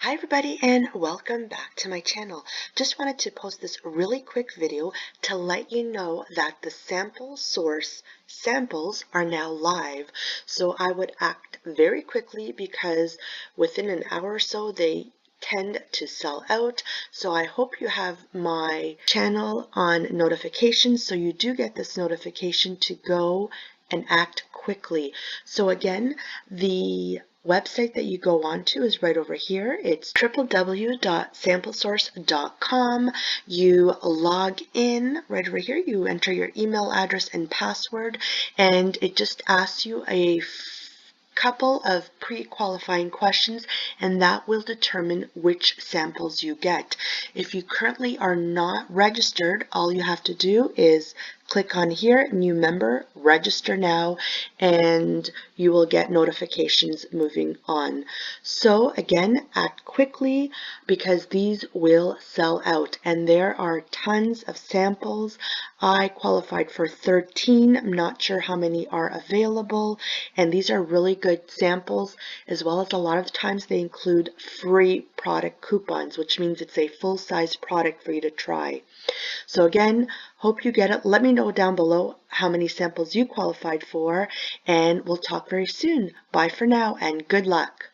Hi everybody and welcome back to my channel. Just wanted to post this really quick video to let you know that the Samplesource samples are now live. So I would act very quickly because within an hour or so they tend to sell out. So I hope you have my channel on notifications so you do get this notification to go and act quickly. So again, the website that you go on to is right over here. It's www.samplesource.com. You log in right over here. You enter your email address and password, and it just asks you a couple of pre-qualifying questions, and that will determine which samples you get. If you currently are not registered, all you have to do is click on here, new member, register now, and you will get notifications moving on. So again, act quickly because these will sell out, and there are tons of samples. I qualified for 13. I'm not sure how many are available, and these are really good samples, as well as a lot of times they include free product coupons, which means it's a full-size product for you to try. So again, hope you get it. Let me know down below how many samples you qualified for, and we'll talk very soon. Bye for now, and good luck.